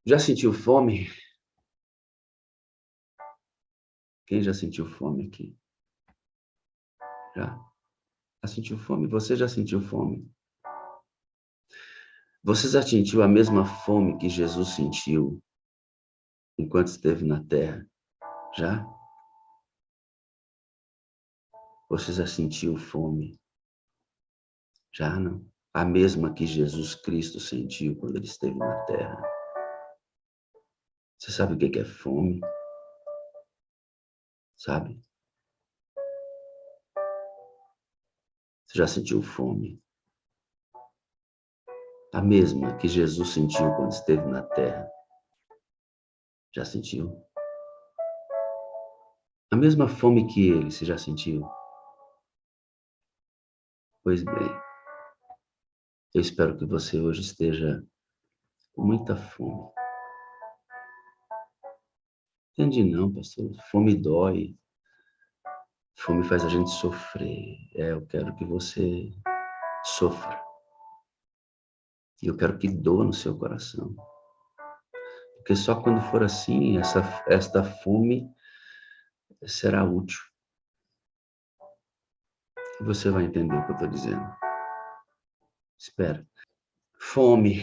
Já sentiu fome? Quem já sentiu fome aqui? Já? Já sentiu fome? Você já sentiu fome? Você já sentiu a mesma fome que Jesus sentiu enquanto esteve na terra? Já? Você já sentiu fome? Já não? A mesma que Jesus Cristo sentiu quando ele esteve na terra. Você sabe o que é fome? Sabe? Você já sentiu fome? A mesma que Jesus sentiu quando esteve na terra. Já sentiu? A mesma fome que ele, você já sentiu? Pois bem, eu espero que você hoje esteja com muita fome. Entendi não, pastor. Fome dói. Fome faz a gente sofrer. Eu quero que você sofra. E eu quero que doa no seu coração. Porque só quando for assim, esta fome será útil. E você vai entender o que eu estou dizendo. Espera. Fome.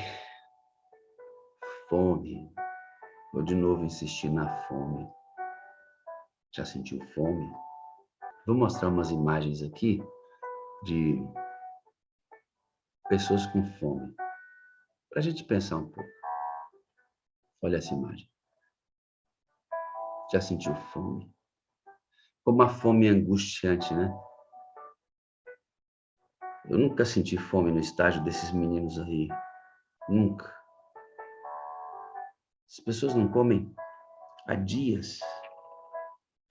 Fome. Vou de novo insistir na fome. Já sentiu fome? Vou mostrar umas imagens aqui de pessoas com fome. Para a gente pensar um pouco. Olha essa imagem. Já sentiu fome? Como a fome é angustiante, né? Eu nunca senti fome no estágio desses meninos aí. Nunca. As pessoas não comem há dias.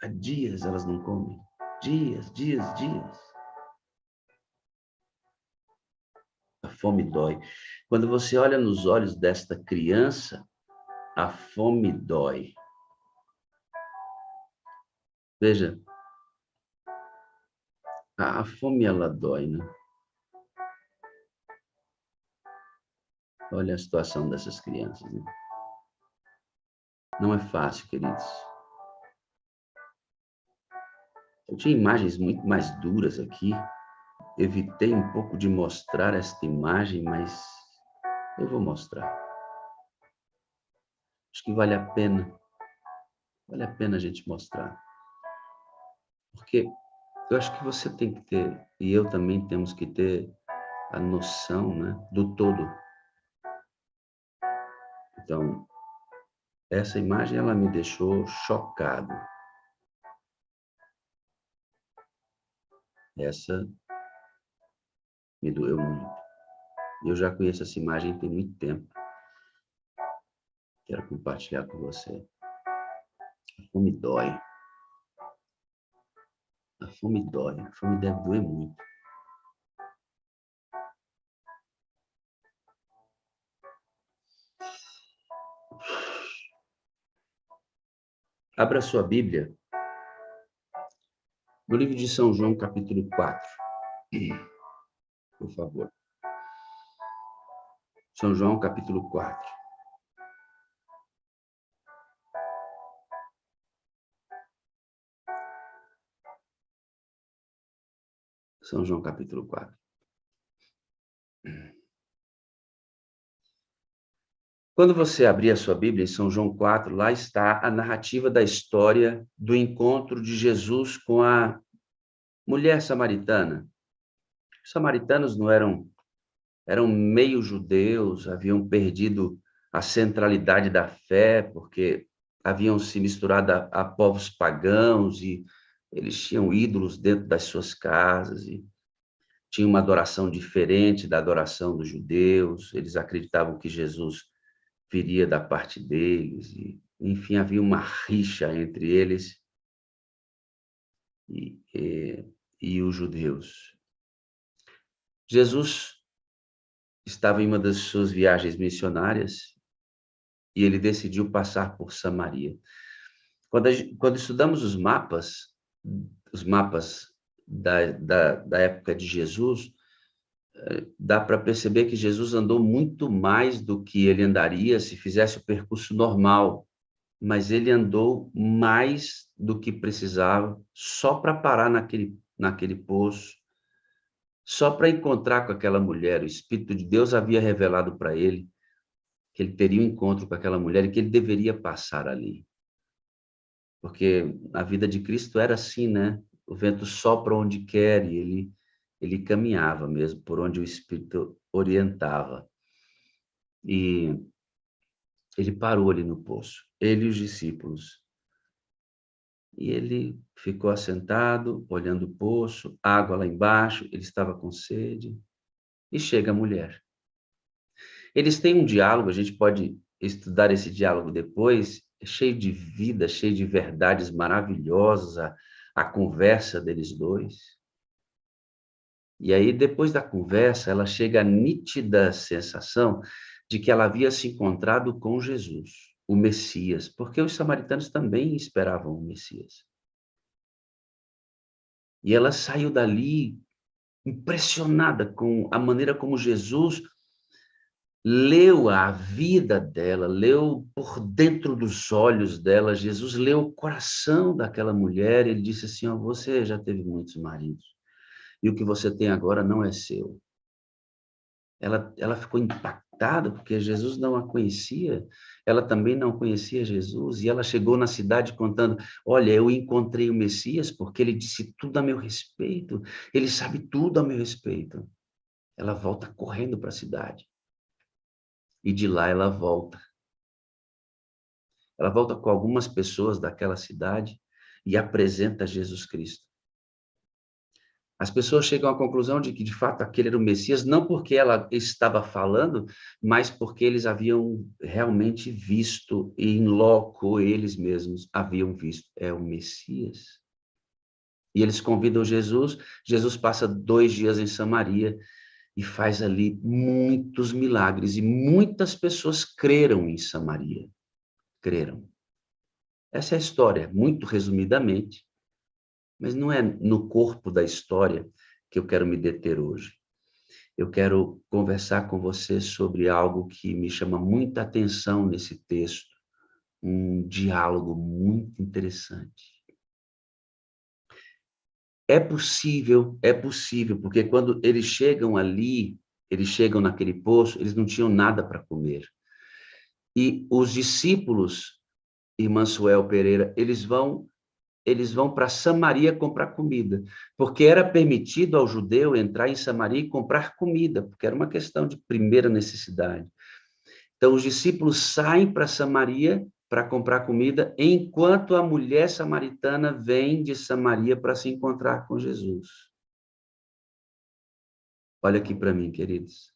Há dias elas não comem. Dias, dias, dias. A fome dói. Quando você olha nos olhos desta criança, a fome dói. Veja, a fome ela dói, né? Olha a situação dessas crianças, né? Não é fácil, queridos. Eu tinha imagens muito mais duras aqui. Evitei um pouco de mostrar esta imagem, mas eu vou mostrar. Acho que vale a pena. Vale a pena a gente mostrar. Porque eu acho que você tem que ter, e eu também temos que ter a noção, né, do todo. Então, essa imagem, ela me deixou chocado. Essa me doeu muito. Eu já conheço essa imagem tem muito tempo. Quero compartilhar com você. A fome dói. A fome dói. A fome deve doer muito. Abra sua Bíblia no livro de São João, capítulo 4. Por favor. São João, capítulo 4. São João, capítulo 4. Quando você abrir a sua Bíblia em São João 4, lá está a narrativa da história do encontro de Jesus com a mulher samaritana. Os samaritanos não eram meio judeus, haviam perdido a centralidade da fé, porque haviam se misturado a povos pagãos e eles tinham ídolos dentro das suas casas e tinham uma adoração diferente da adoração dos judeus. Eles acreditavam que Jesus viria da parte deles e, enfim, havia uma rixa entre eles e os judeus. Jesus estava em uma das suas viagens missionárias e ele decidiu passar por Samaria. Quando estudamos os mapas da época de Jesus, dá para perceber que Jesus andou muito mais do que ele andaria se fizesse o percurso normal, mas ele andou mais do que precisava, só para parar naquele poço, só para encontrar com aquela mulher. O Espírito de Deus havia revelado para ele que ele teria um encontro com aquela mulher e que ele deveria passar ali. Porque a vida de Cristo era assim, né? O vento sopra onde quer e ele caminhava mesmo por onde o Espírito orientava. E ele parou ali no poço, ele e os discípulos. E ele ficou assentado, olhando o poço, água lá embaixo, ele estava com sede. E chega a mulher. Eles têm um diálogo, a gente pode estudar esse diálogo depois, cheio de vida, cheio de verdades maravilhosas, a conversa deles dois. E aí, depois da conversa, ela chega à nítida sensação de que ela havia se encontrado com Jesus, o Messias, porque os samaritanos também esperavam o Messias. E ela saiu dali impressionada com a maneira como Jesus leu a vida dela, leu por dentro dos olhos dela. Jesus leu o coração daquela mulher. Ele disse assim: ó, você já teve muitos maridos, e o que você tem agora não é seu. Ela ficou impactada, porque Jesus não a conhecia, ela também não conhecia Jesus, e ela chegou na cidade contando: olha, eu encontrei o Messias, porque ele disse tudo a meu respeito, ele sabe tudo a meu respeito. Ela volta correndo para a cidade, e de lá ela volta. Ela volta com algumas pessoas daquela cidade e apresenta Jesus Cristo. As pessoas chegam à conclusão de que, de fato, aquele era o Messias, não porque ela estava falando, mas porque eles haviam realmente visto, e em loco eles mesmos haviam visto. É o Messias. E eles convidam Jesus. Jesus passa 2 dias em Samaria e faz ali muitos milagres. E muitas pessoas creram em Samaria. Creram. Essa é a história, muito resumidamente. Mas não é no corpo da história que eu quero me deter hoje. Eu quero conversar com você sobre algo que me chama muita atenção nesse texto, um diálogo muito interessante. É possível, porque quando eles chegam ali, eles chegam naquele poço, eles não tinham nada para comer. E os discípulos, irmã Suel Pereira, eles vão para Samaria comprar comida, porque era permitido ao judeu entrar em Samaria e comprar comida, porque era uma questão de primeira necessidade. Então, os discípulos saem para Samaria para comprar comida, enquanto a mulher samaritana vem de Samaria para se encontrar com Jesus. Olha aqui para mim, queridos.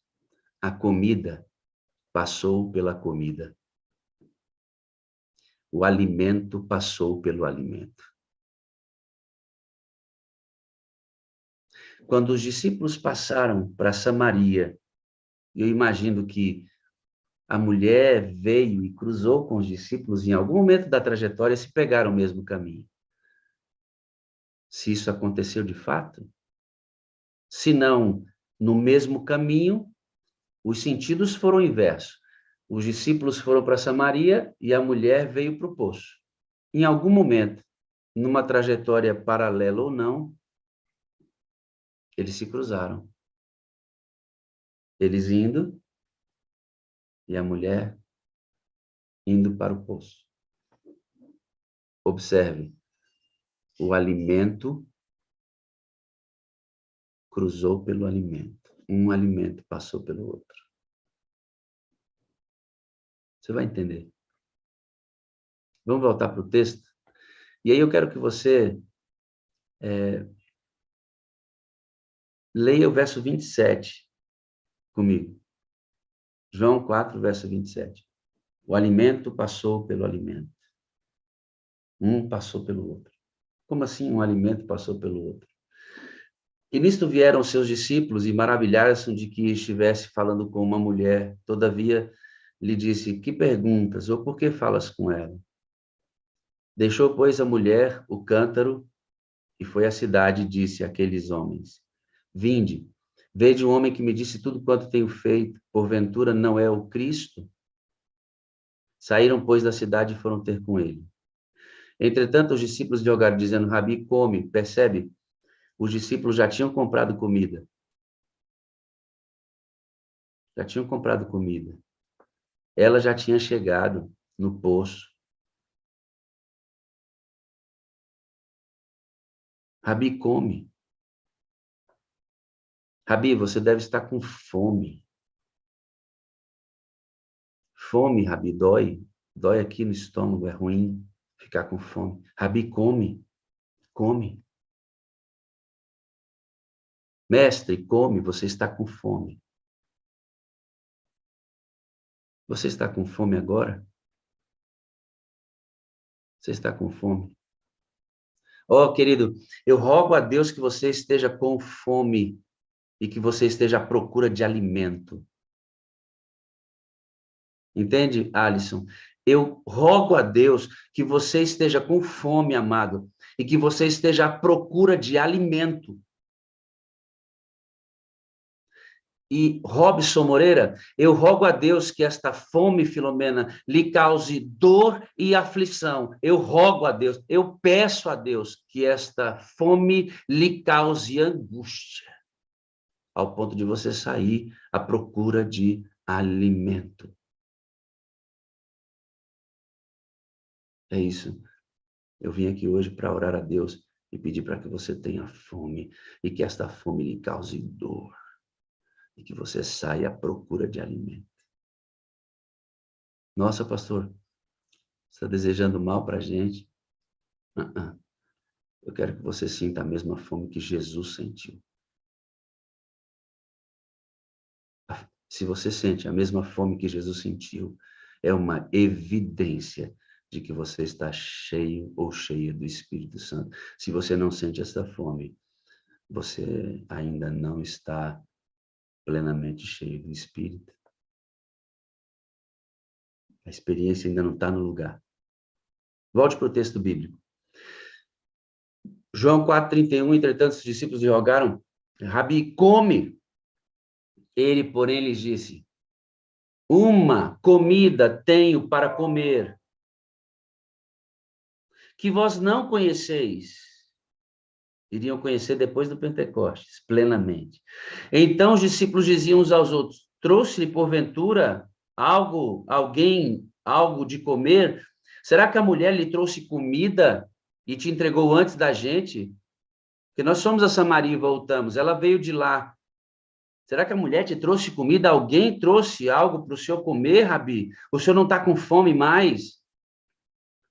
A comida passou pela comida. O alimento passou pelo alimento. Quando os discípulos passaram para Samaria, eu imagino que a mulher veio e cruzou com os discípulos em algum momento da trajetória, se pegaram o mesmo caminho. Se isso aconteceu de fato, se não no mesmo caminho, os sentidos foram inversos. Os discípulos foram para Samaria e a mulher veio para o poço. Em algum momento, numa trajetória paralela ou não, eles se cruzaram. Eles indo e a mulher indo para o poço. Observe, o alimento cruzou pelo alimento. Um alimento passou pelo outro. Você vai entender. Vamos voltar para o texto? E aí eu quero que você leia o verso 27 comigo. João 4, verso 27. O alimento passou pelo alimento. Um passou pelo outro. Como assim um alimento passou pelo outro? E nisto vieram seus discípulos e maravilharam-se de que estivesse falando com uma mulher. Todavia, lhe disse: que perguntas, ou por que falas com ela? Deixou, pois, a mulher o cântaro e foi à cidade e disse àqueles homens: vinde, Veio um homem que me disse tudo quanto tenho feito, porventura não é o Cristo? Saíram, pois, da cidade e foram ter com ele. Entretanto, os discípulos lhe rogaram, dizendo, Rabi, come. Percebe? Os discípulos já tinham comprado comida. Já tinham comprado comida. Ela já tinha chegado no poço. Rabi, come. Rabi, você deve estar com fome. Fome, Rabi, dói. Dói aqui no estômago, é ruim ficar com fome. Rabi, come. Come. Mestre, come, você está com fome. Você está com fome agora? Você está com fome? Oh, querido, eu rogo a Deus que você esteja com fome e que você esteja à procura de alimento. Entende, Alisson? Eu rogo a Deus que você esteja com fome, amado, e que você esteja à procura de alimento. E, Robson Moreira, eu rogo a Deus que esta fome, Filomena, lhe cause dor e aflição. Eu rogo a Deus, eu peço a Deus que esta fome lhe cause angústia, ao ponto de você sair à procura de alimento. É isso. Eu vim aqui hoje para orar a Deus e pedir para que você tenha fome e que esta fome lhe cause dor e que você saia à procura de alimento. Nossa, pastor, você está desejando mal para a gente? Eu quero que você sinta a mesma fome que Jesus sentiu. Se você sente a mesma fome que Jesus sentiu, é uma evidência de que você está cheio ou cheia do Espírito Santo. Se você não sente essa fome, você ainda não está plenamente cheio do Espírito. A experiência ainda não está no lugar. Volte para o texto bíblico. João 4,31, entretanto, os discípulos lhe rogaram, Rabi, come. Ele, porém, lhes disse, uma comida tenho para comer, que vós não conheceis. Iriam conhecer depois do Pentecostes, plenamente. Então os discípulos diziam uns aos outros, trouxe-lhe porventura algo de comer? Será que a mulher lhe trouxe comida e te entregou antes da gente? Porque nós somos a Samaria e voltamos, ela veio de lá. Será que a mulher te trouxe comida? Alguém trouxe algo para o senhor comer, Rabi? O senhor não está com fome mais?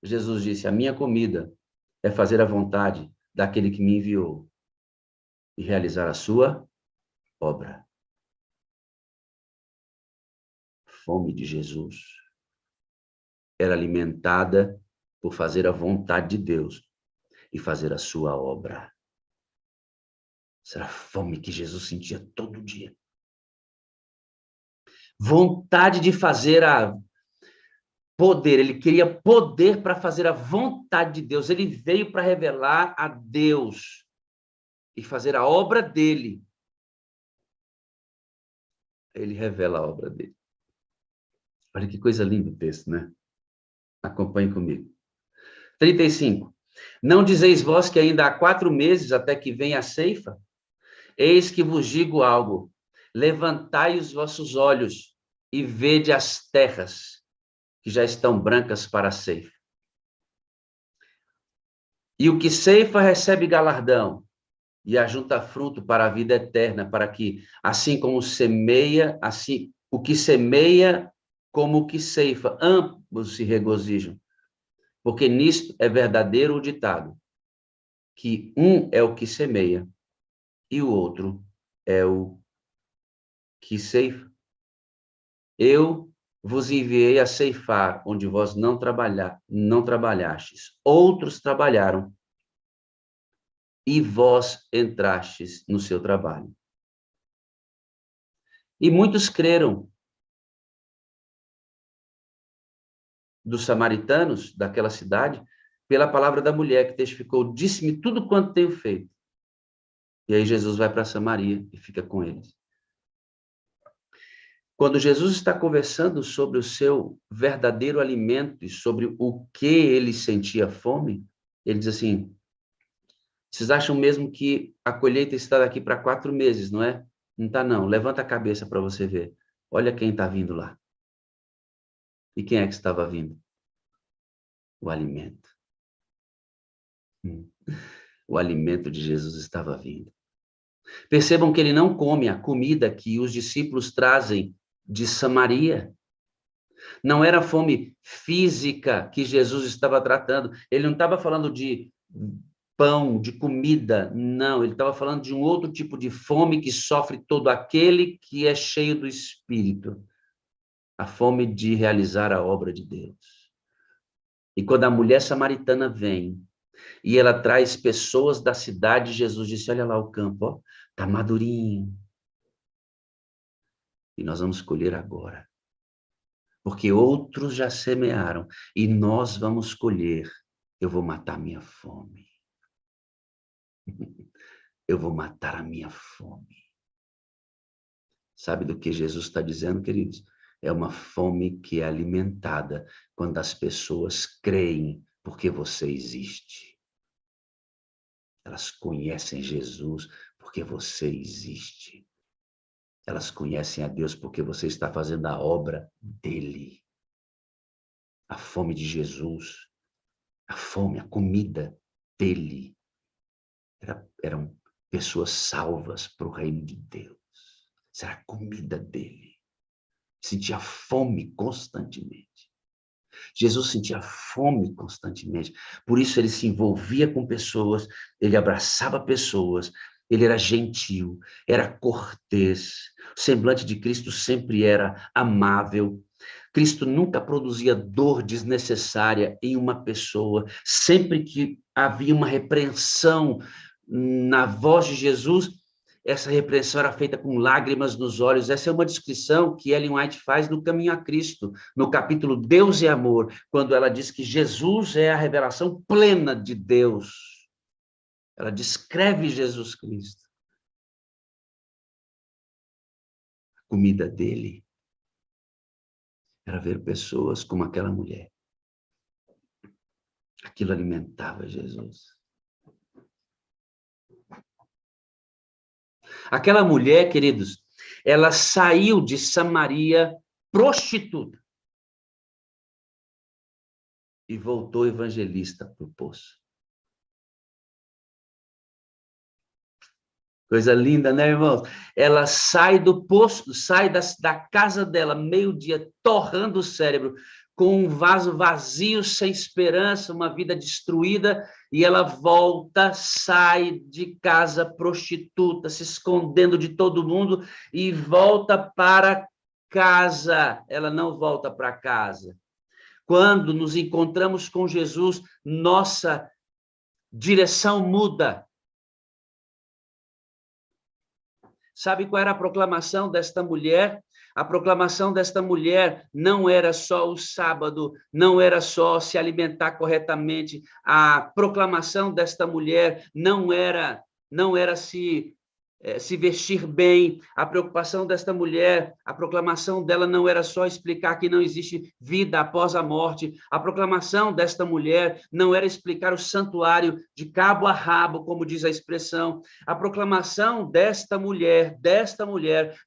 Jesus disse, a minha comida é fazer a vontade daquele que me enviou e realizar a sua obra. Fome de Jesus era alimentada por fazer a vontade de Deus e fazer a sua obra. Essa era a fome que Jesus sentia todo dia. Vontade de fazer a poder, ele queria poder para fazer a vontade de Deus. Ele veio para revelar a Deus e fazer a obra dele. Ele revela a obra dele. Olha que coisa linda o texto, né? Acompanhe comigo. 35. Não dizeis vós que ainda há 4 meses até que venha a ceifa? Eis que vos digo algo. Levantai os vossos olhos e vede as terras que já estão brancas para a ceifa. E o que ceifa recebe galardão e ajunta fruto para a vida eterna, para que, assim como semeia, assim o que semeia como o que ceifa, ambos se regozijam. Porque nisto é verdadeiro o ditado, que um é o que semeia e o outro é o que ceifa. Eu vos enviei a ceifar, onde vós não trabalhastes. Outros trabalharam e vós entrastes no seu trabalho. E muitos creram dos samaritanos daquela cidade pela palavra da mulher que testificou, disse-me tudo quanto tenho feito. E aí Jesus vai para Samaria e fica com eles. Quando Jesus está conversando sobre o seu verdadeiro alimento e sobre o que ele sentia fome, ele diz assim: vocês acham mesmo que a colheita está daqui para 4 meses, não é? Não está, não. Levanta a cabeça para você ver. Olha quem está vindo lá. E quem é que estava vindo? O alimento. O alimento de Jesus estava vindo. Percebam que ele não come a comida que os discípulos trazem de Samaria. Não era fome física que Jesus estava tratando. Ele não estava falando de pão, de comida. Não, ele estava falando de um outro tipo de fome que sofre todo aquele que é cheio do Espírito. A fome de realizar a obra de Deus. E quando a mulher samaritana vem e ela traz pessoas da cidade, Jesus disse: olha lá o campo, ó, tá madurinho. E nós vamos colher agora. Porque outros já semearam e nós vamos colher. Eu vou matar minha fome. Eu vou matar a minha fome. Sabe do que Jesus está dizendo, queridos? É uma fome que é alimentada quando as pessoas creem porque você existe. Elas conhecem Jesus porque você existe. Elas conhecem a Deus porque você está fazendo a obra dele. A fome de Jesus, a fome, a comida dele. Eram pessoas salvas para o reino de Deus. Isso era a comida dele. Sentia fome constantemente. Jesus sentia fome constantemente. Por isso ele se envolvia com pessoas, ele abraçava pessoas, ele era gentil, era cortês. O semblante de Cristo sempre era amável. Cristo nunca produzia dor desnecessária em uma pessoa. Sempre que havia uma repreensão na voz de Jesus, essa repreensão era feita com lágrimas nos olhos. Essa é uma descrição que Ellen White faz no Caminho a Cristo, no capítulo Deus e Amor, quando ela diz que Jesus é a revelação plena de Deus. Ela descreve Jesus Cristo. A comida dele era ver pessoas como aquela mulher. Aquilo alimentava Jesus. Aquela mulher, queridos, ela saiu de Samaria prostituta e voltou evangelista para o poço. Coisa linda, né, irmãos? Ela sai do poço, sai da casa dela, meio-dia, torrando o cérebro, com um vaso vazio, sem esperança, uma vida destruída, e ela volta, sai de casa prostituta, se escondendo de todo mundo, e volta para casa. Ela não volta para casa. Quando nos encontramos com Jesus, nossa direção muda. Sabe qual era a proclamação desta mulher? A proclamação desta mulher não era só o sábado, não era só se alimentar corretamente. A proclamação desta mulher não era se vestir bem. A preocupação desta mulher, a proclamação dela não era só explicar que não existe vida após a morte. A proclamação desta mulher não era explicar o santuário de cabo a rabo, como diz a expressão. A proclamação desta mulher,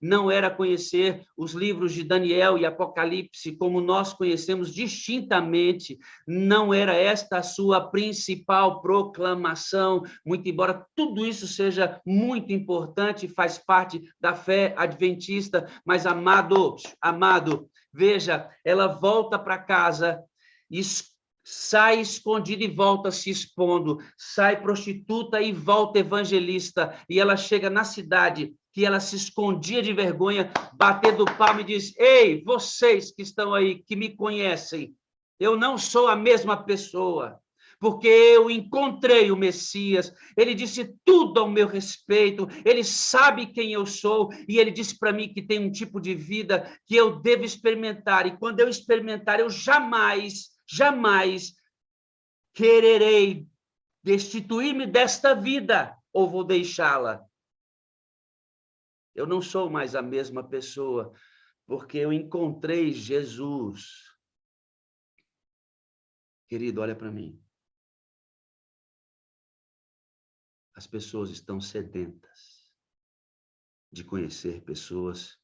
não era conhecer os livros de Daniel e Apocalipse, como nós conhecemos distintamente. Não era esta a sua principal proclamação, muito embora tudo isso seja muito importante, faz parte da fé adventista, mas amado, veja, ela volta para casa, sai escondida e volta se expondo, sai prostituta e volta evangelista, e ela chega na cidade que ela se escondia de vergonha, batendo palma e diz: ei, vocês que estão aí, que me conhecem, eu não sou a mesma pessoa, porque eu encontrei o Messias, ele disse tudo ao meu respeito, ele sabe quem eu sou, e ele disse para mim que tem um tipo de vida que eu devo experimentar, e quando eu experimentar, eu jamais quererei destituir-me desta vida, ou vou deixá-la. Eu não sou mais a mesma pessoa, porque eu encontrei Jesus. Querido, olha para mim. As pessoas estão sedentas de conhecer pessoas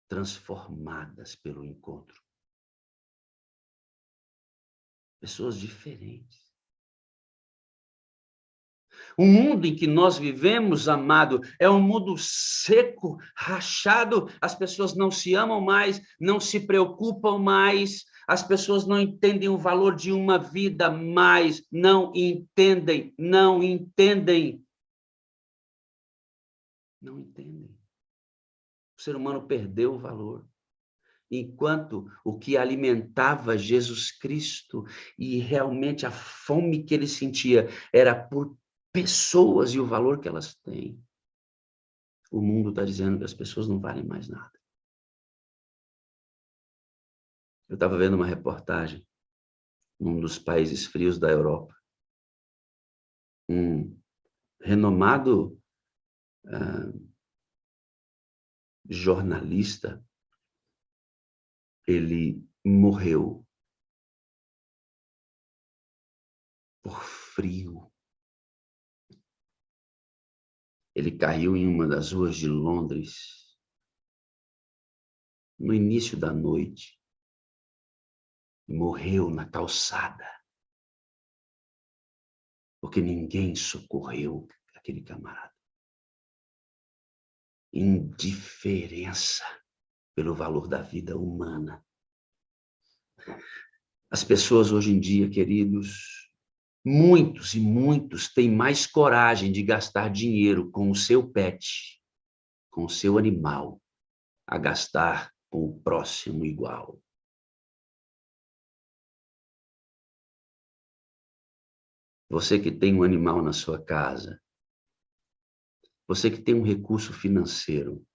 transformadas pelo encontro. Pessoas diferentes. O mundo em que nós vivemos, amado, é um mundo seco, rachado. As pessoas não se amam mais, não se preocupam mais. As pessoas não entendem o valor de uma vida mais. Não entendem, não entendem. Não entendem. O ser humano perdeu o valor. Enquanto o que alimentava Jesus Cristo e realmente a fome que ele sentia era por pessoas e o valor que elas têm. O mundo está dizendo que as pessoas não valem mais nada. Eu estava vendo uma reportagem num dos países frios da Europa. Um renomado jornalista, ele morreu por frio. Ele caiu em uma das ruas de Londres no início da noite. Morreu na calçada. Porque ninguém socorreu aquele camarada. Indiferença pelo valor da vida humana. As pessoas hoje em dia, queridos, muitos e muitos têm mais coragem de gastar dinheiro com o seu pet, com o seu animal, a gastar com o próximo igual. Você que tem um animal na sua casa, você que tem um recurso financeiro,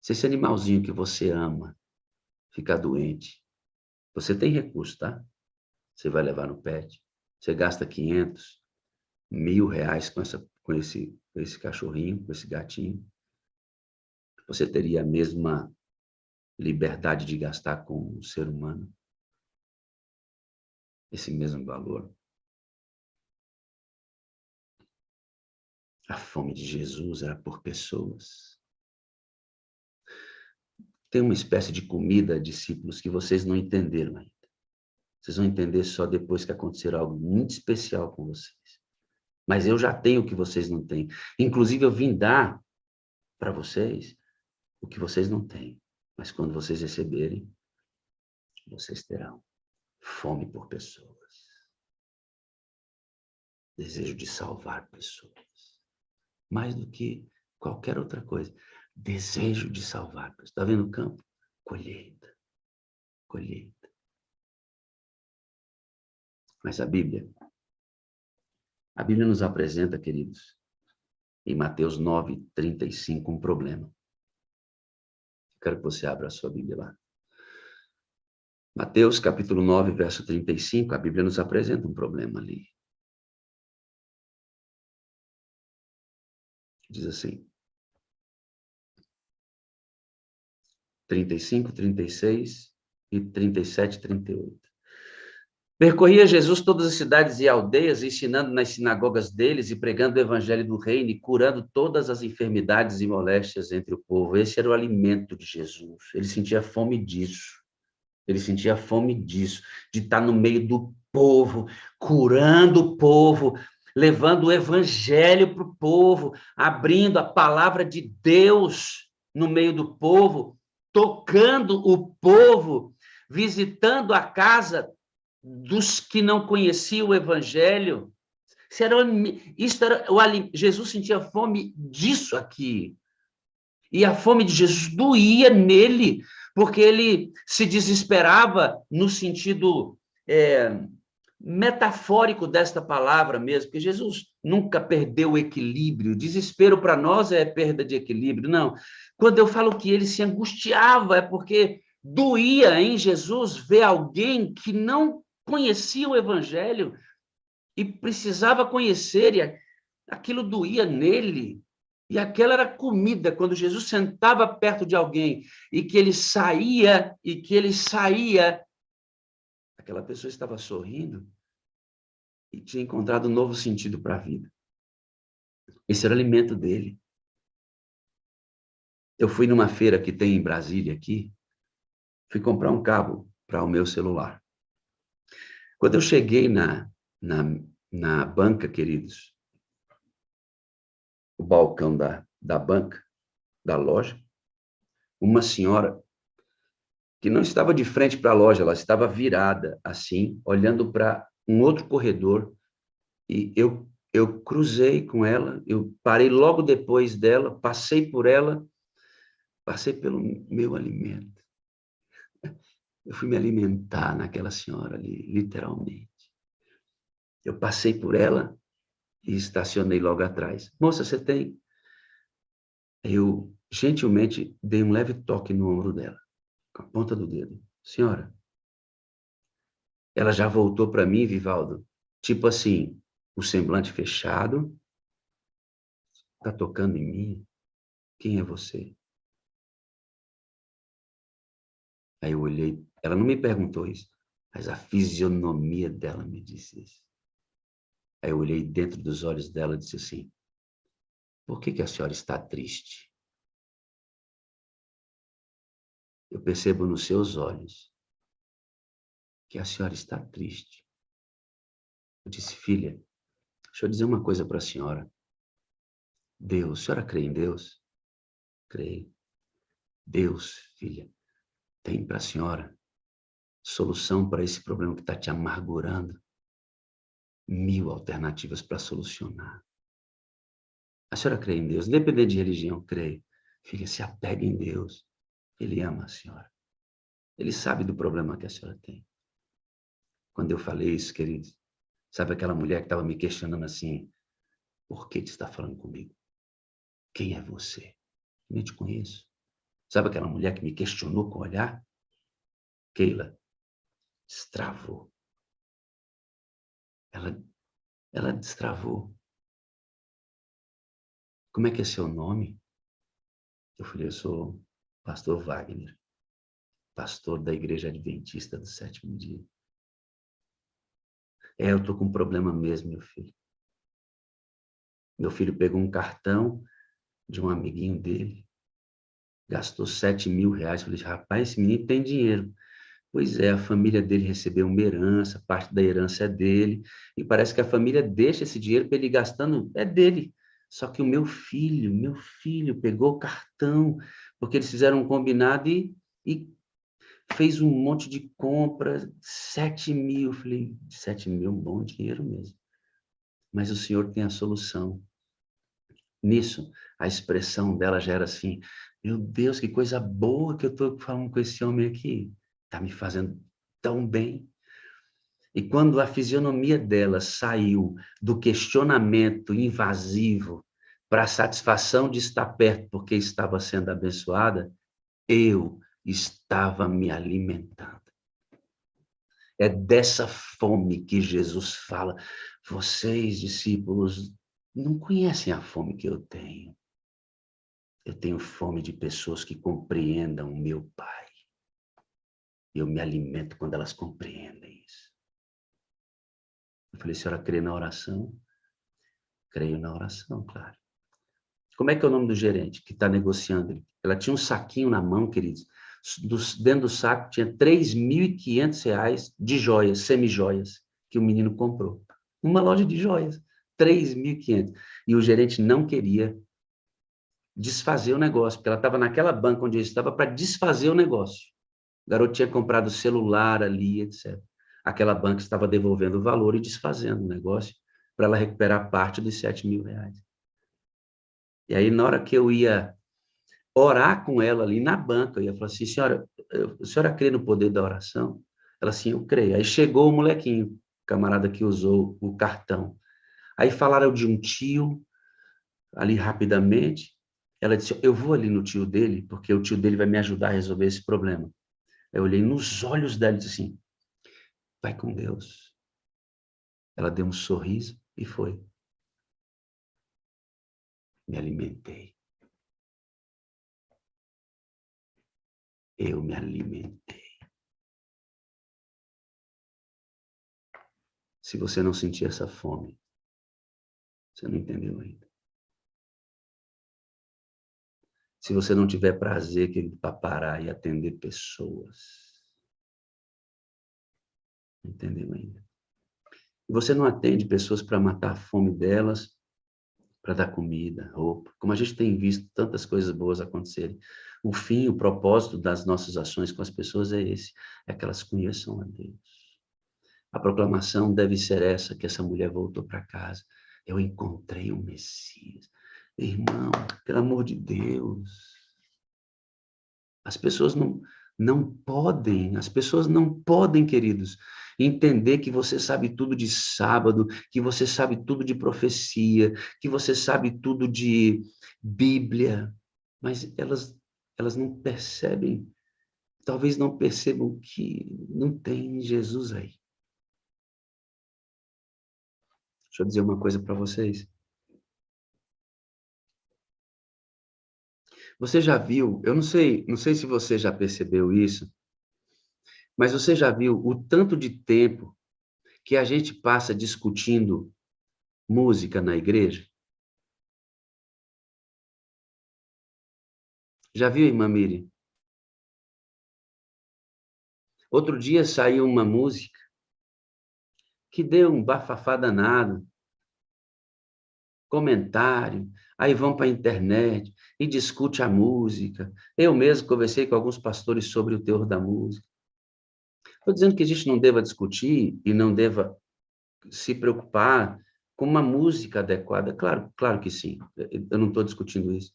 se esse animalzinho que você ama ficar doente, você tem recurso, tá? Você vai levar no pet, você gasta 500, R$ 1.000 com esse cachorrinho, com esse gatinho. Você teria a mesma liberdade de gastar com o ser humano? Esse mesmo valor? A fome de Jesus era por pessoas. Tem uma espécie de comida, discípulos, que vocês não entenderam ainda. Vocês vão entender só depois que acontecer algo muito especial com vocês. Mas eu já tenho o que vocês não têm. Inclusive, eu vim dar para vocês o que vocês não têm. Mas quando vocês receberem, vocês terão fome por pessoas. Desejo de salvar pessoas. Mais do que qualquer outra coisa. Desejo de salvar pessoas. Está vendo o campo? Colheita. Colheita. Mas a Bíblia nos apresenta, queridos, em Mateus 9:35, um problema. Quero que você abra a sua Bíblia lá. Mateus, capítulo 9, verso 35, a Bíblia nos apresenta um problema ali. Diz assim, 35, 36 e 37, 38. Percorria Jesus todas as cidades e aldeias, ensinando nas sinagogas deles e pregando o evangelho do reino e curando todas as enfermidades e moléstias entre o povo. Esse era o alimento de Jesus. Ele sentia fome disso. Ele sentia fome disso, de estar no meio do povo, curando o povo, levando o evangelho para o povo, abrindo a palavra de Deus no meio do povo, tocando o povo, visitando a casa dos que não conheciam o evangelho. Jesus sentia fome disso aqui. E a fome de Jesus doía nele, porque ele se desesperava no sentido metafórico desta palavra mesmo, porque Jesus nunca perdeu o equilíbrio. Desespero para nós é perda de equilíbrio. Não. Quando eu falo que ele se angustiava, é porque doía em Jesus ver alguém que não conhecia o evangelho e precisava conhecer, e aquilo doía nele. E aquela era comida. Quando Jesus sentava perto de alguém e que ele saía, aquela pessoa estava sorrindo e tinha encontrado um novo sentido para a vida. Esse era o alimento dele. Eu fui numa feira que tem em Brasília aqui, fui comprar um cabo para o meu celular. Quando eu cheguei na banca, queridos, o balcão da banca, da loja, uma senhora que não estava de frente para a loja, ela estava virada assim, olhando para um outro corredor, e eu cruzei com ela, eu parei logo depois dela, passei por ela, passei pelo meu alimento. Eu fui me alimentar naquela senhora ali, literalmente. Eu passei por ela e estacionei logo atrás. Moça, você tem? Eu gentilmente dei um leve toque no ombro dela, com a ponta do dedo. Senhora, ela já voltou para mim, Vivaldo, tipo assim, o semblante fechado, tá tocando em mim? Quem é você? Aí eu olhei, ela não me perguntou isso, mas a fisionomia dela me disse isso. Aí eu olhei dentro dos olhos dela e disse assim, por que a senhora está triste? Eu percebo nos seus olhos que a senhora está triste. Eu disse, filha, deixa eu dizer uma coisa para a senhora. Deus, a senhora crê em Deus? Creio. Deus, filha, tem para a senhora solução para esse problema que está te amargurando. 1000 alternativas para solucionar. A senhora crê em Deus? Independente de religião, creio. Filha, se apega em Deus. Ele ama a senhora. Ele sabe do problema que a senhora tem. Quando eu falei isso, queridos, sabe aquela mulher que estava me questionando assim, por que você está falando comigo? Quem é você? Eu nem te conheço. Sabe aquela mulher que me questionou com o olhar? Keila, destravou. Ela destravou. Como é que é seu nome? Eu falei, eu sou pastor Wagner, pastor da Igreja Adventista do Sétimo Dia. Eu estou com um problema mesmo, meu filho. Meu filho pegou um cartão de um amiguinho dele, gastou 7.000 reais. Falei, rapaz, esse menino tem dinheiro. Pois é, a família dele recebeu uma herança, parte da herança é dele, e parece que a família deixa esse dinheiro para ele ir gastando, é dele. Só que o meu filho pegou o cartão, porque eles fizeram um combinado e fez um monte de compras, 7.000. Falei, 7.000 é um bom dinheiro mesmo. Mas o senhor tem a solução. Nisso, a expressão dela já era assim, meu Deus, que coisa boa que eu estou falando com esse homem aqui. Está me fazendo tão bem. E quando a fisionomia dela saiu do questionamento invasivo para a satisfação de estar perto porque estava sendo abençoada, eu estava me alimentando. É dessa fome que Jesus fala. Vocês, discípulos, não conhecem a fome que eu tenho. Eu tenho fome de pessoas que compreendam o meu Pai. Eu me alimento quando elas compreendem isso. Eu falei, senhora crê na oração? Creio na oração, claro. Como é que é o nome do gerente que está negociando? Ela tinha um saquinho na mão, queridos. Dentro do saco tinha R$ 3.500 de joias, semi-joias, que o menino comprou. Uma loja de joias, 3.500. E o gerente não queria desfazer o negócio, porque ela estava naquela banca onde ele estava para desfazer o negócio. O garoto tinha comprado celular ali, etc. Aquela banca estava devolvendo o valor e desfazendo o negócio para ela recuperar parte dos 7.000 reais. E aí, na hora que eu ia orar com ela ali na banca, eu ia falar assim, senhora, a senhora crê no poder da oração? Ela assim, eu creio. Aí chegou o molequinho, o camarada que usou o cartão. Aí falaram de um tio, ali rapidamente. Ela disse, eu vou ali no tio dele, porque o tio dele vai me ajudar a resolver esse problema. Eu olhei nos olhos dela e disse assim, vai com Deus. Ela deu um sorriso e foi. me alimentei. Eu me alimentei. Se você não sentir essa fome, você não entendeu ainda. Se você não tiver prazer, querido, para parar e atender pessoas, não entendeu ainda. E você não atende pessoas para matar a fome delas, para dar comida, roupa, como a gente tem visto tantas coisas boas acontecerem. O fim, o propósito das nossas ações com as pessoas é esse, é que elas conheçam a Deus. A proclamação deve ser essa, que essa mulher voltou para casa. Eu encontrei o Messias. Irmão, pelo amor de Deus. As pessoas as pessoas não podem, queridos, entender que você sabe tudo de sábado, que você sabe tudo de profecia, que você sabe tudo de Bíblia, mas elas não percebem, talvez não percebam que não tem Jesus aí. Deixa eu dizer uma coisa para vocês. Você já viu, eu não sei se você já percebeu isso, mas você já viu o tanto de tempo que a gente passa discutindo música na igreja? Já viu, irmã Miriam? Outro dia saiu uma música que deu um bafafá danado, comentário, aí vão para a internet e discute a música. Eu mesmo conversei com alguns pastores sobre o teor da música. Estou dizendo que a gente não deva discutir e não deva se preocupar com uma música adequada. Claro, claro que sim. Eu não estou discutindo isso.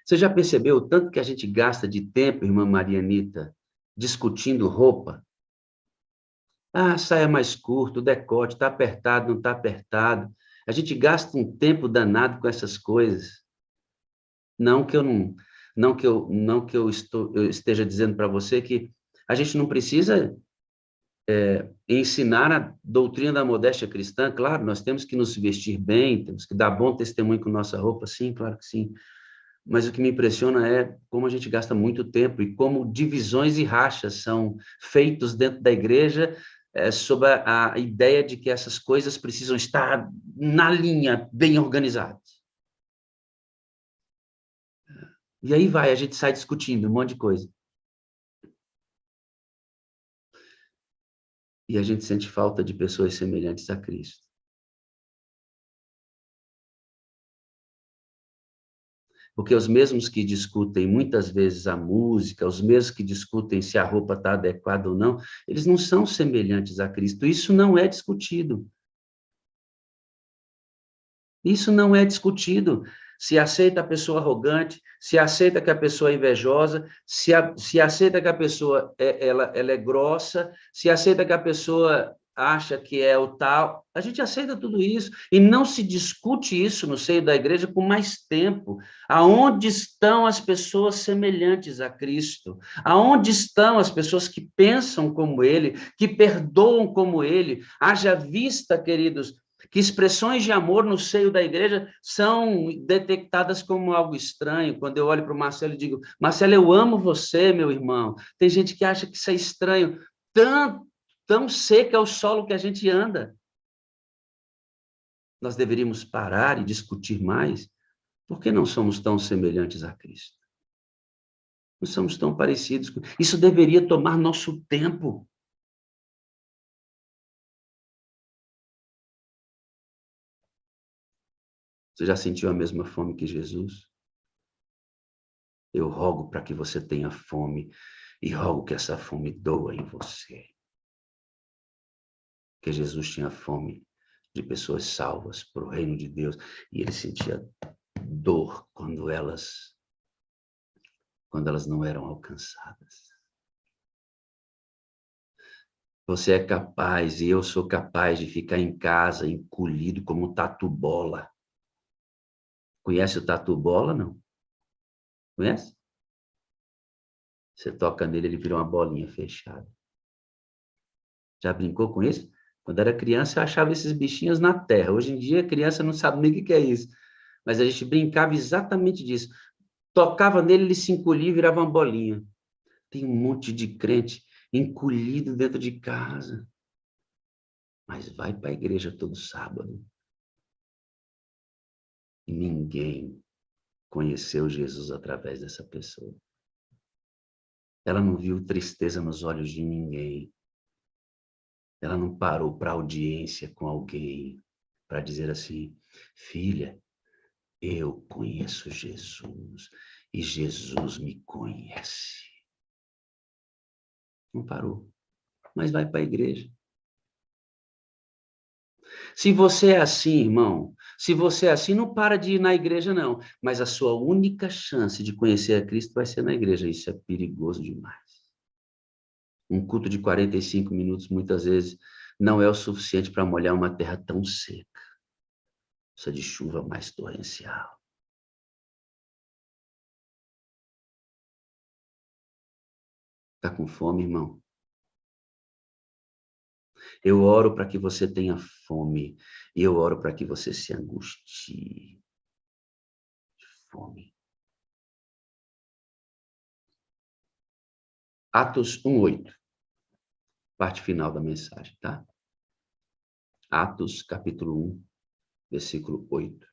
Você já percebeu o tanto que a gente gasta de tempo, irmã Marianita, discutindo roupa? Ah, saia mais curto, o decote, está apertado, não está apertado. A gente gasta um tempo danado com essas coisas. Não que eu não, não que eu esteja dizendo para você que a gente não precisa ensinar a doutrina da modéstia cristã. Claro, nós temos que nos vestir bem, temos que dar bom testemunho com nossa roupa, sim, claro que sim. Mas o que me impressiona é como a gente gasta muito tempo e como divisões e rachas são feitos dentro da igreja sob a ideia de que essas coisas precisam estar na linha, bem organizadas. E aí vai, a gente sai discutindo um monte de coisa. E a gente sente falta de pessoas semelhantes a Cristo. Porque os mesmos que discutem muitas vezes a música, os mesmos que discutem se a roupa está adequada ou não, eles não são semelhantes a Cristo. Isso não é discutido. Isso não é discutido. Se aceita a pessoa arrogante, se aceita que a pessoa é invejosa, se aceita que a pessoa ela é grossa, se aceita que a pessoa acha que é o tal. A gente aceita tudo isso e não se discute isso no seio da igreja por mais tempo. Aonde estão as pessoas semelhantes a Cristo? Aonde estão as pessoas que pensam como Ele, que perdoam como Ele? Haja vista, queridos, que expressões de amor no seio da igreja são detectadas como algo estranho. Quando eu olho para o Marcelo e digo, Marcelo, eu amo você, meu irmão. Tem gente que acha que isso é estranho. Tão seco é o solo que a gente anda. Nós deveríamos parar e discutir mais. Por que não somos tão semelhantes a Cristo? Não somos tão parecidos. Isso deveria tomar nosso tempo. Você já sentiu a mesma fome que Jesus? Eu rogo para que você tenha fome e rogo que essa fome doa em você. Que Jesus tinha fome de pessoas salvas para o reino de Deus e ele sentia dor quando elas não eram alcançadas. Você é capaz e eu sou capaz de ficar em casa encolhido como um tatu-bola. Conhece o tatu-bola, não? Conhece? Você toca nele, ele vira uma bolinha fechada. Já brincou com isso? Quando era criança, eu achava esses bichinhos na terra. Hoje em dia, a criança não sabe nem o que é isso. Mas a gente brincava exatamente disso. Tocava nele, ele se encolhia e virava uma bolinha. Tem um monte de crente encolhido dentro de casa, mas vai para a igreja todo sábado. Ninguém conheceu Jesus através dessa pessoa. Ela não viu tristeza nos olhos de ninguém. Ela não parou para audiência com alguém para dizer assim: filha, eu conheço Jesus e Jesus me conhece. Não parou, mas vai para a igreja. Se você é assim, irmão, se você é assim, não para de ir na igreja, não. Mas a sua única chance de conhecer a Cristo vai ser na igreja. Isso é perigoso demais. Um culto de 45 minutos, muitas vezes, não é o suficiente para molhar uma terra tão seca. Precisa de chuva mais torrencial. Está com fome, irmão? Eu oro para que você tenha fome. E eu oro para que você se angustie de fome. Atos 1:8. Parte final da mensagem, tá? Atos, capítulo 1, versículo 8.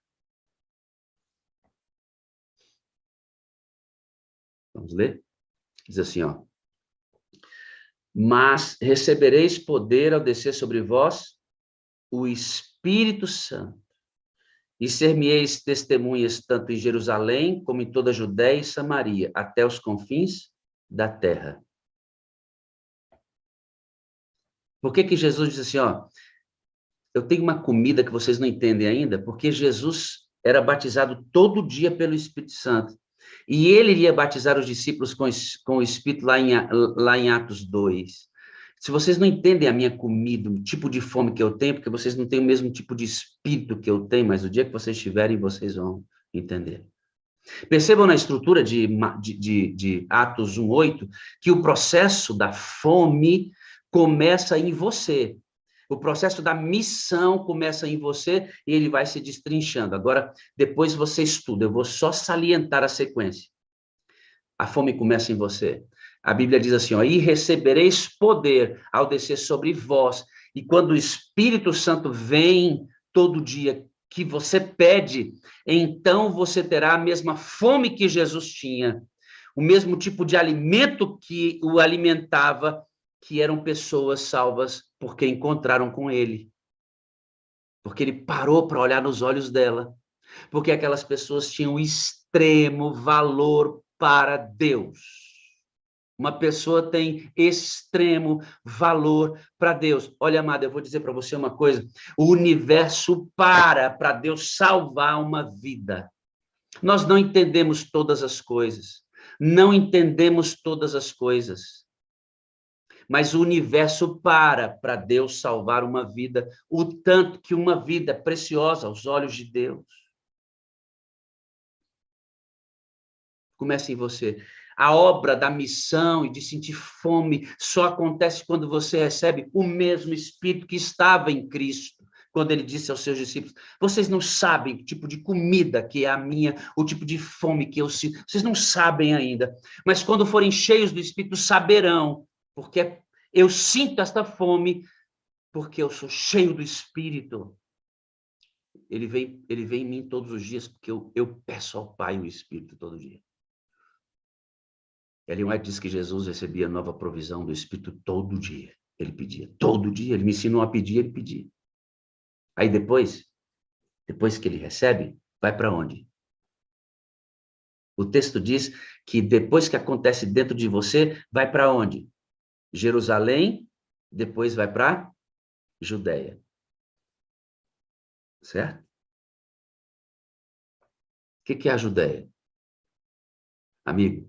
Vamos ler? Diz assim, ó. Mas recebereis poder ao descer sobre vós o Espírito Santo. E ser-me-eis testemunhas tanto em Jerusalém, como em toda a Judéia e Samaria, até os confins da terra. Por que Jesus disse assim, ó, eu tenho uma comida que vocês não entendem ainda, porque Jesus era batizado todo dia pelo Espírito Santo. E ele iria batizar os discípulos com o Espírito lá em Atos 2. Se vocês não entendem a minha comida, o tipo de fome que eu tenho, porque vocês não têm o mesmo tipo de espírito que eu tenho, mas o dia que vocês tiverem, vocês vão entender. Percebam na estrutura de Atos 1:8 que o processo da fome começa em você. O processo da missão começa em você e ele vai se destrinchando. Agora, depois você estuda, eu vou só salientar a sequência. A fome começa em você. A Bíblia diz assim, ó, e recebereis poder ao descer sobre vós. E quando o Espírito Santo vem todo dia que você pede, então você terá a mesma fome que Jesus tinha, o mesmo tipo de alimento que o alimentava, que eram pessoas salvas porque encontraram com ele. Porque ele parou para olhar nos olhos dela. Porque aquelas pessoas tinham extremo valor para Deus. Uma pessoa tem extremo valor para Deus. Olha, amada, eu vou dizer para você uma coisa. O universo para Deus salvar uma vida. Nós não entendemos todas as coisas. Não entendemos todas as coisas. Mas o universo para Deus salvar uma vida, o tanto que uma vida é preciosa aos olhos de Deus. Comece em você. A obra da missão e de sentir fome só acontece quando você recebe o mesmo Espírito que estava em Cristo, quando ele disse aos seus discípulos, vocês não sabem o tipo de comida que é a minha, o tipo de fome que eu sinto, vocês não sabem ainda, mas quando forem cheios do Espírito, saberão, porque eu sinto esta fome, porque eu sou cheio do Espírito. Ele vem em mim todos os dias, porque eu peço ao Pai o Espírito todo dia. Ellen White diz que Jesus recebia nova provisão do Espírito todo dia. Ele pedia, todo dia. Ele me ensinou a pedir, ele pedia. Aí depois que ele recebe, vai para onde? O texto diz que depois que acontece dentro de você, vai para onde? Jerusalém, depois vai para Judéia. Certo? O que é a Judéia? Amigo,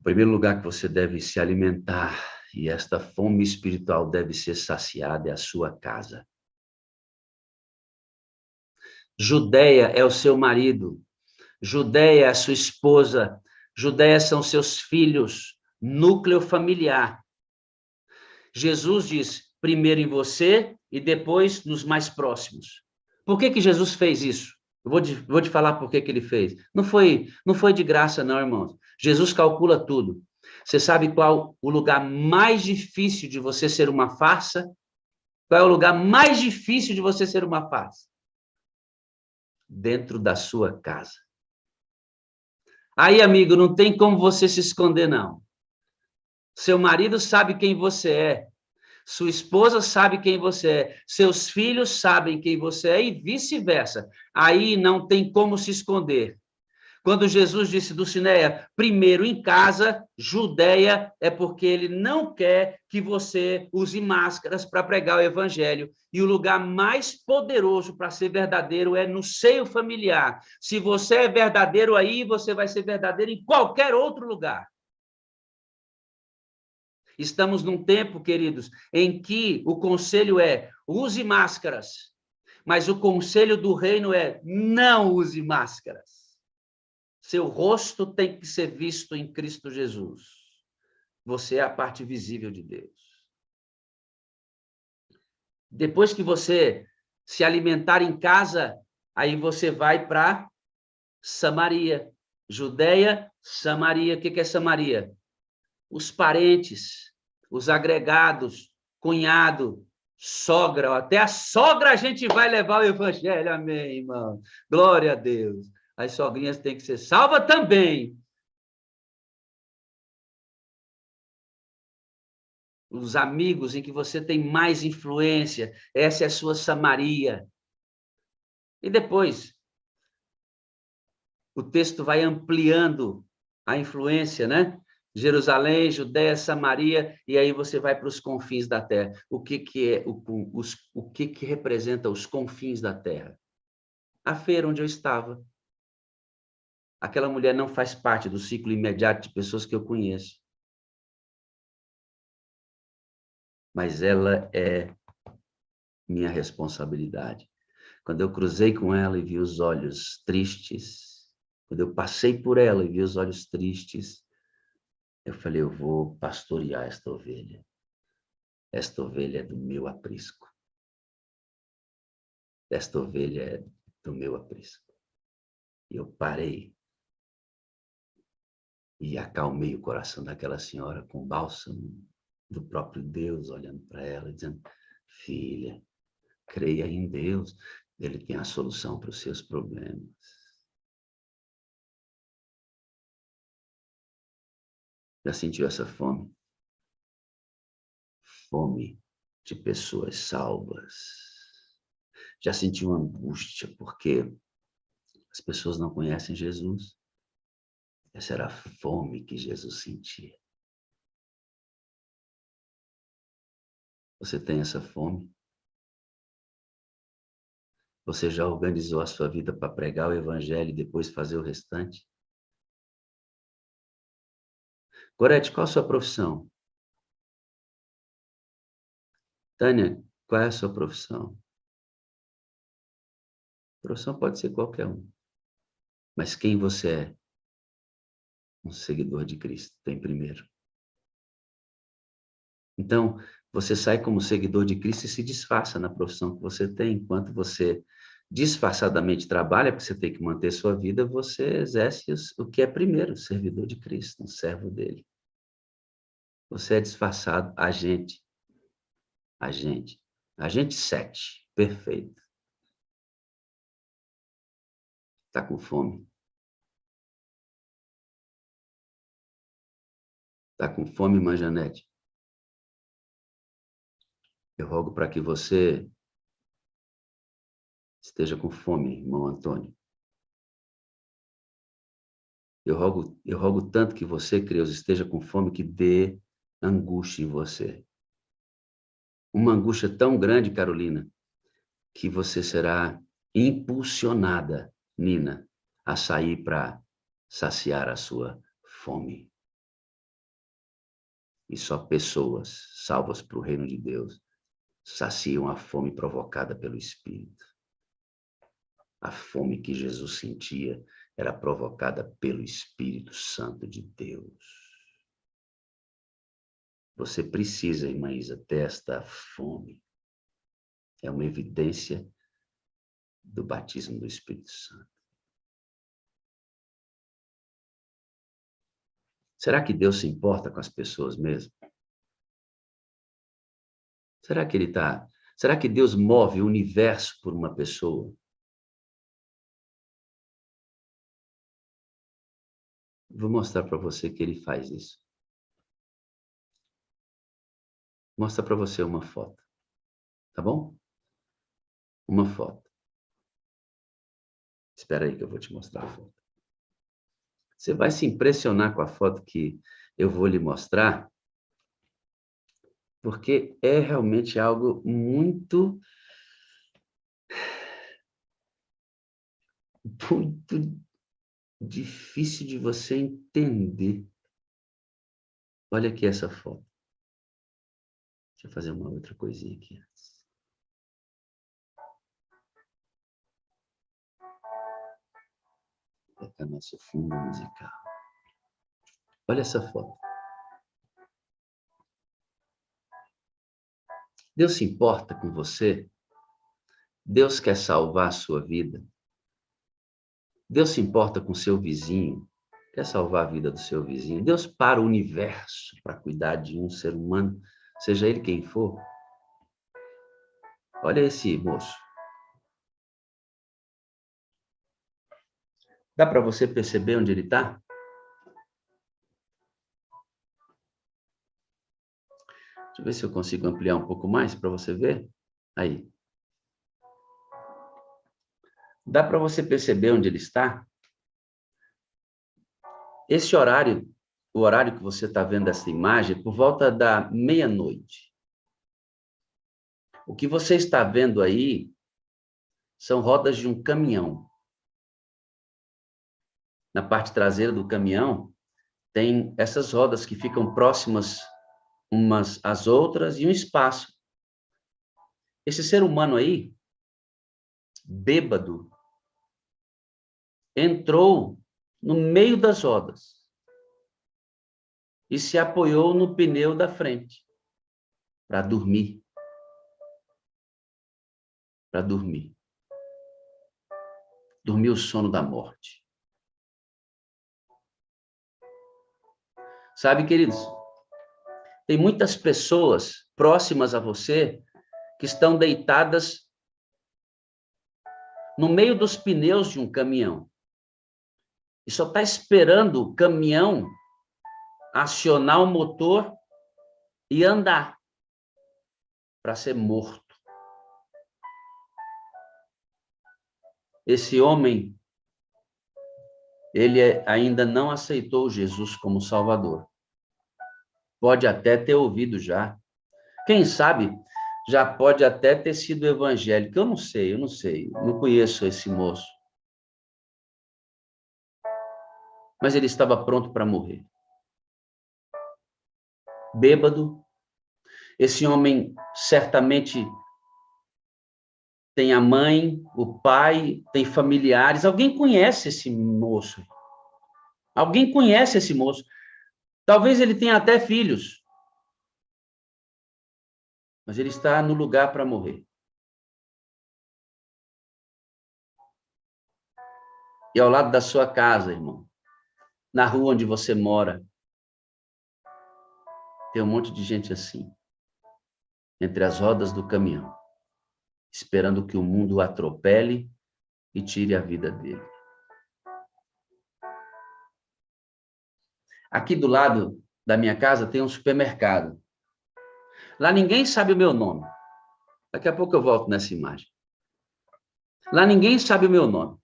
o primeiro lugar que você deve se alimentar e esta fome espiritual deve ser saciada é a sua casa. Judéia é o seu marido, Judéia é a sua esposa, Judéia são seus filhos, núcleo familiar. Jesus diz, primeiro em você e depois nos mais próximos. Por que Jesus fez isso? Eu vou te falar por que ele fez. Não foi de graça, não, irmãos. Jesus calcula tudo. Você sabe qual o lugar mais difícil de você ser uma farsa? Qual é o lugar mais difícil de você ser uma farsa? Dentro da sua casa. Aí, amigo, não tem como você se esconder, não. Seu marido sabe quem você é. Sua esposa sabe quem você é. Seus filhos sabem quem você é e vice-versa. Aí não tem como se esconder. Quando Jesus disse, Dulcineia, primeiro em casa, Judeia, é porque ele não quer que você use máscaras para pregar o evangelho. E o lugar mais poderoso para ser verdadeiro é no seio familiar. Se você é verdadeiro aí, você vai ser verdadeiro em qualquer outro lugar. Estamos num tempo, queridos, em que o conselho é use máscaras, mas o conselho do reino é não use máscaras. Seu rosto tem que ser visto em Cristo Jesus. Você é a parte visível de Deus. Depois que você se alimentar em casa, aí você vai para Samaria. Judeia, Samaria. O que é Samaria? Os parentes, os agregados, cunhado, sogra. Até a sogra a gente vai levar o evangelho. Amém, irmão. Glória a Deus. As sogrinhas têm que ser salvas também. Os amigos em que você tem mais influência, essa é a sua Samaria. E depois, o texto vai ampliando a influência, né? Jerusalém, Judéia, Samaria, e aí você vai para os confins da terra. O que é o que representa os confins da terra? A feira onde eu estava. Aquela mulher não faz parte do ciclo imediato de pessoas que eu conheço. Mas ela é minha responsabilidade. Quando eu cruzei com ela e vi os olhos tristes, quando eu passei por ela e vi os olhos tristes, eu falei, eu vou pastorear esta ovelha. Esta ovelha é do meu aprisco. Esta ovelha é do meu aprisco. E eu parei e acalmei o coração daquela senhora com o bálsamo do próprio Deus, olhando para ela e dizendo, filha, creia em Deus, ele tem a solução para os seus problemas. Já sentiu essa fome? Fome de pessoas salvas. Já sentiu angústia porque as pessoas não conhecem Jesus? Essa era a fome que Jesus sentia. Você tem essa fome? Você já organizou a sua vida para pregar o evangelho e depois fazer o restante? Gorete, qual a sua profissão? Tânia, qual é a sua profissão? Profissão pode ser qualquer um. Mas quem você é? Um seguidor de Cristo, tem primeiro. Então, você sai como seguidor de Cristo e se disfarça na profissão que você tem. Enquanto você disfarçadamente trabalha, porque você tem que manter sua vida, você exerce o que é primeiro, servidor de Cristo, um servo dele. Você é disfarçado, agente. Agente. Agente 7, perfeito. Está com fome? Está com fome, irmã Janete? Eu rogo para que você esteja com fome, irmão Antônio. Eu rogo tanto que você, Creus, esteja com fome que dê angústia em você. Uma angústia tão grande, Carolina, que você será impulsionada, Nina, a sair para saciar a sua fome. E só pessoas salvas para o reino de Deus saciam a fome provocada pelo Espírito. A fome que Jesus sentia era provocada pelo Espírito Santo de Deus. Você precisa, irmã Isa, ter esta fome. É uma evidência do batismo do Espírito Santo. Será que Deus se importa com as pessoas mesmo? Será que Deus move o universo por uma pessoa? Vou mostrar para você que ele faz isso. Mostra para você uma foto, tá bom? Uma foto. Espera aí que eu vou te mostrar a foto. Você vai se impressionar com a foto que eu vou lhe mostrar, porque é realmente algo muito difícil de você entender. Olha aqui essa foto. Deixa eu fazer uma outra coisinha aqui antes. Vou colocar nosso fundo musical. Olha essa foto. Deus se importa com você? Deus quer salvar a sua vida? Deus se importa com seu vizinho? Quer salvar a vida do seu vizinho? Deus para o universo para cuidar de um ser humano, seja ele quem for. Olha esse moço. Dá para você perceber onde ele está? Deixa eu ver se eu consigo ampliar um pouco mais para você ver. Aí. Dá para você perceber onde ele está? Esse horário, o horário que você está vendo essa imagem, por volta da meia-noite. O que você está vendo aí são rodas de um caminhão. Na parte traseira do caminhão, tem essas rodas que ficam próximas umas às outras e um espaço. Esse ser humano aí, bêbado, entrou no meio das rodas e se apoiou no pneu da frente para dormir. Para dormir. Dormir o sono da morte. Sabe, queridos, tem muitas pessoas próximas a você que estão deitadas no meio dos pneus de um caminhão. E só está esperando o caminhão acionar o motor e andar para ser morto. Esse homem, ele ainda não aceitou Jesus como Salvador. Pode até ter ouvido já. Quem sabe já pode até ter sido evangélico. Eu não sei. Não conheço esse moço. Mas ele estava pronto para morrer. Bêbado. Esse homem certamente tem a mãe, o pai, tem familiares. Alguém conhece esse moço? Alguém conhece esse moço? Talvez ele tenha até filhos. Mas ele está no lugar para morrer. E ao lado da sua casa, irmão, na rua onde você mora, tem um monte de gente assim, entre as rodas do caminhão, esperando que o mundo o atropele e tire a vida dele. Aqui do lado da minha casa tem um supermercado. Lá ninguém sabe o meu nome. Daqui a pouco eu volto nessa imagem. Lá ninguém sabe o meu nome.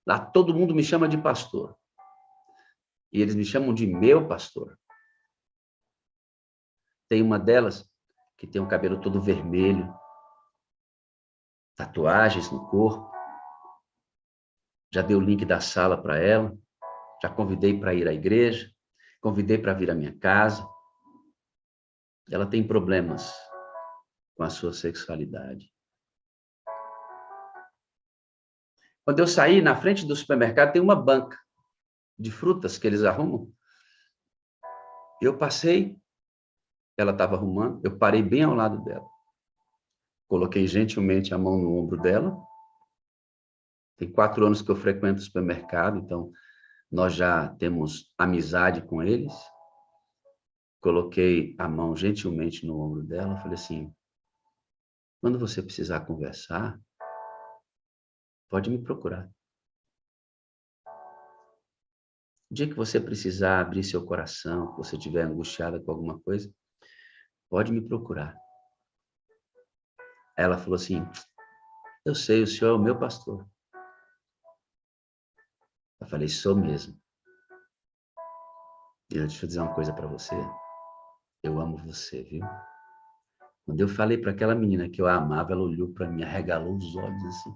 Lá todo mundo me chama de pastor. E eles me chamam de meu pastor. Tem uma delas que tem um cabelo todo vermelho, tatuagens no corpo. Já dei o link da sala para ela. Já convidei para ir à igreja. Convidei para vir à minha casa. Ela tem problemas com a sua sexualidade. Quando eu saí, na frente do supermercado, tem uma banca de frutas que eles arrumam. Eu passei, ela estava arrumando, eu parei bem ao lado dela. Coloquei gentilmente a mão no ombro dela Tem 4 anos que eu frequento o supermercado, então nós já temos amizade com eles. Coloquei a mão gentilmente no ombro dela, falei assim, quando você precisar conversar, pode me procurar. O dia que você precisar abrir seu coração, que você estiver angustiada com alguma coisa, pode me procurar. Ela falou assim, eu sei, o senhor é o meu pastor. Eu falei, sou mesmo. E deixa eu dizer uma coisa para você. Eu amo você, viu? Quando eu falei para aquela menina que eu a amava, ela olhou para mim, arregalou os olhos assim.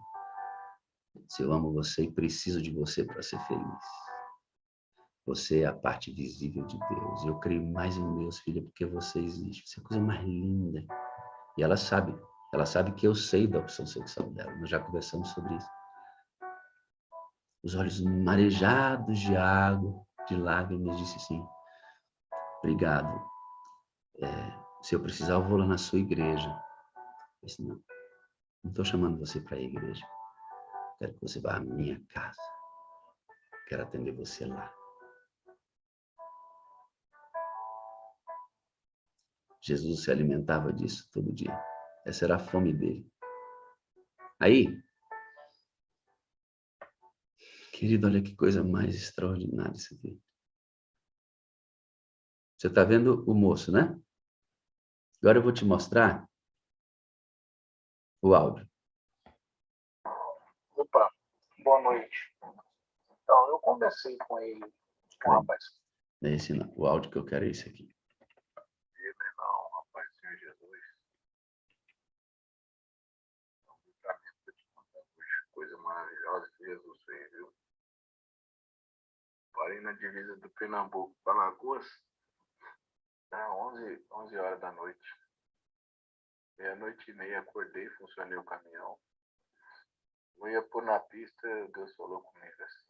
Se eu amo você e preciso de você para ser feliz. Você é a parte visível de Deus. Eu creio mais em Deus, filha, porque você existe. Você é a coisa mais linda. E ela sabe que eu sei da opção sexual dela. Nós já conversamos sobre isso. Os olhos marejados de água, de lágrimas, disse assim, obrigado. Se eu precisar, eu vou lá na sua igreja. Eu disse, não estou chamando você para a igreja. Quero que você vá à minha casa. Quero atender você lá. Jesus se alimentava disso todo dia. Essa era a fome dele. Aí, querido, olha que coisa mais extraordinária isso aqui. Você está vendo o moço, né? Agora eu vou te mostrar o áudio. Opa, boa noite. Então, eu conversei com ele, com o rapaz. É esse não. O áudio que eu quero é esse aqui. Não, rapaz, Senhor Jesus. Coisa maravilhosa que Jesus fez, viu? Parei na divisa do Pernambuco para Alagoas, 11 horas da noite. Meia-noite e meia, acordei, funcionei o caminhão. Eu ia pôr na pista, Deus falou comigo assim,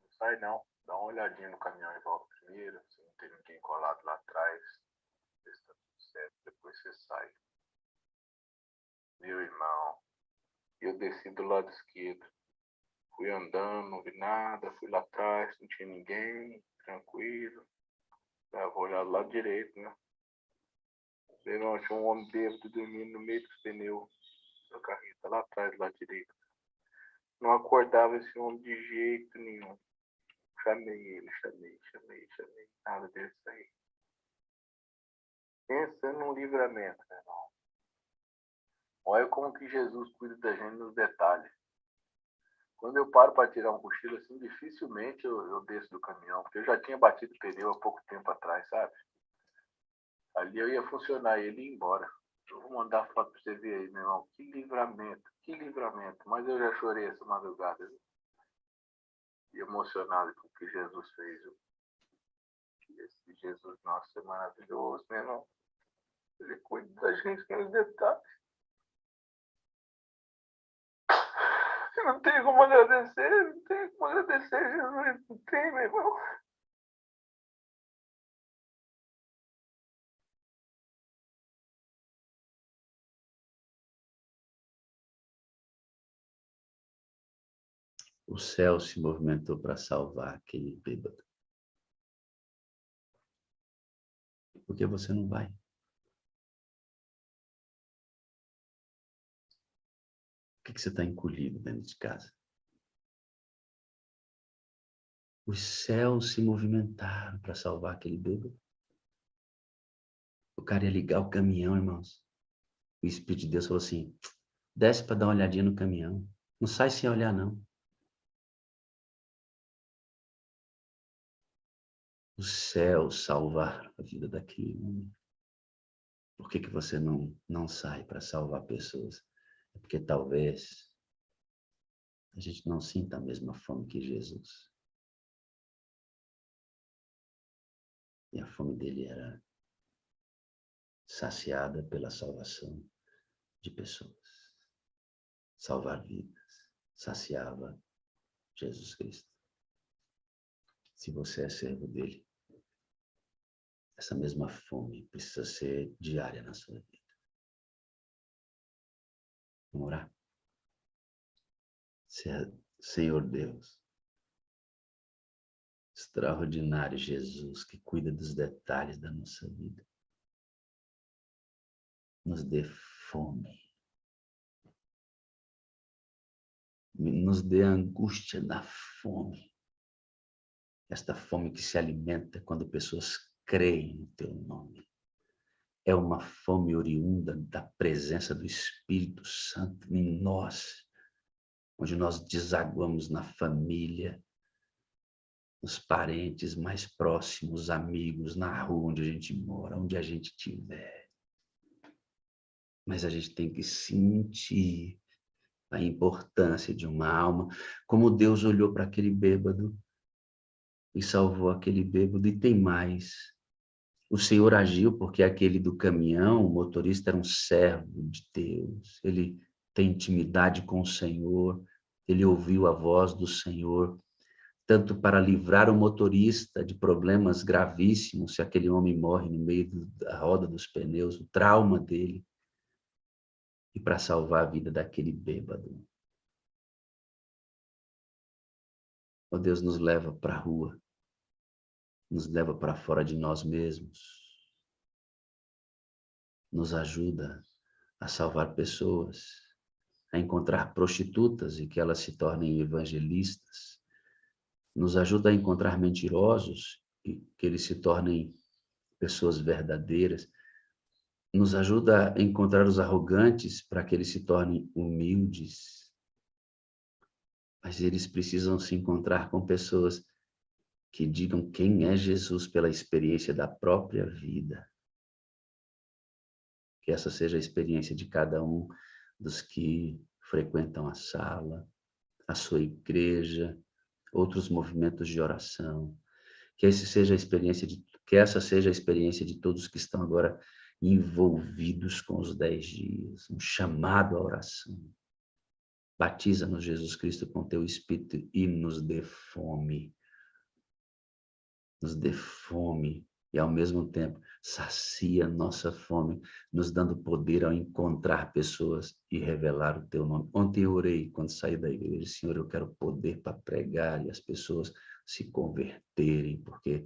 não sai não, dá uma olhadinha no caminhão em volta primeiro, se não tem ninguém colado lá atrás, se está tudo certo, depois você sai. Meu irmão, eu desci do lado esquerdo, fui andando, não vi nada, fui lá atrás, não tinha ninguém, tranquilo. Vou olhar do lado direito, né? Meu irmão, tinha um homem bêbado dormindo no meio dos pneus da carreta, lá atrás, do lado direito. Não acordava esse homem de jeito nenhum. Chamei ele, chamei. Nada dele sair. Pensa num livramento, meu irmão. Olha como que Jesus cuida da gente nos detalhes. Quando eu paro para tirar um cochilo assim, dificilmente eu desço do caminhão, porque eu já tinha batido pneu há pouco tempo atrás, sabe? Ali eu ia funcionar e ele ia embora. Eu vou mandar foto para você ver aí, meu irmão. Que livramento. Mas eu já chorei essa madrugada, viu? E emocionado com o que Jesus fez, viu? Esse Jesus nosso é maravilhoso, meu irmão. Ele cuida da gente nos detalhes. Não tem como agradecer, Jesus. Não tem, meu irmão. O céu se movimentou para salvar aquele bêbado. Por que você não vai? Por que você está encolhido dentro de casa? Os céus se movimentaram para salvar aquele bêbado. O cara ia ligar o caminhão, irmãos. O Espírito de Deus falou assim, desce para dar uma olhadinha no caminhão. Não sai sem olhar, não. Os céus salvaram a vida daquele homem. Por que você não sai para salvar pessoas? É porque talvez a gente não sinta a mesma fome que Jesus. E a fome dele era saciada pela salvação de pessoas. Salvar vidas. Saciava Jesus Cristo. Se você é servo dele, essa mesma fome precisa ser diária na sua vida. Vamos orar? Senhor Deus, extraordinário Jesus, que cuida dos detalhes da nossa vida. Nos dê fome. Nos dê a angústia da fome. Esta fome que se alimenta quando pessoas creem no teu nome. É uma fome oriunda da presença do Espírito Santo em nós, onde nós desaguamos na família, nos parentes mais próximos, amigos, na rua onde a gente mora, onde a gente estiver. Mas a gente tem que sentir a importância de uma alma, como Deus olhou para aquele bêbado e salvou aquele bêbado, e tem mais. O Senhor agiu porque aquele do caminhão, o motorista, era um servo de Deus. Ele tem intimidade com o Senhor, ele ouviu a voz do Senhor, tanto para livrar o motorista de problemas gravíssimos, se aquele homem morre no meio da roda dos pneus, o trauma dele, e para salvar a vida daquele bêbado. Oh, Deus nos leva para a rua, nos leva para fora de nós mesmos, nos ajuda a salvar pessoas, a encontrar prostitutas e que elas se tornem evangelistas, nos ajuda a encontrar mentirosos e que eles se tornem pessoas verdadeiras, nos ajuda a encontrar os arrogantes para que eles se tornem humildes, mas eles precisam se encontrar com pessoas que digam quem é Jesus pela experiência da própria vida. Que essa seja a experiência de cada um dos que frequentam a sala, a sua igreja, outros movimentos de oração. Que essa seja a experiência de todos que estão agora envolvidos com os 10 dias, um chamado à oração. Batiza-nos, Jesus Cristo, com teu Espírito e nos dê fome. Nos dê fome e, ao mesmo tempo, sacia nossa fome, nos dando poder ao encontrar pessoas e revelar o teu nome. Ontem eu orei, quando saí da igreja, Senhor, eu quero poder para pregar e as pessoas se converterem, porque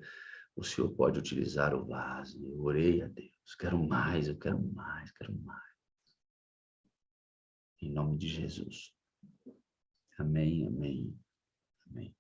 o Senhor pode utilizar o vaso. Eu orei a Deus, quero mais, eu quero mais, quero mais. Em nome de Jesus. Amém, amém, amém.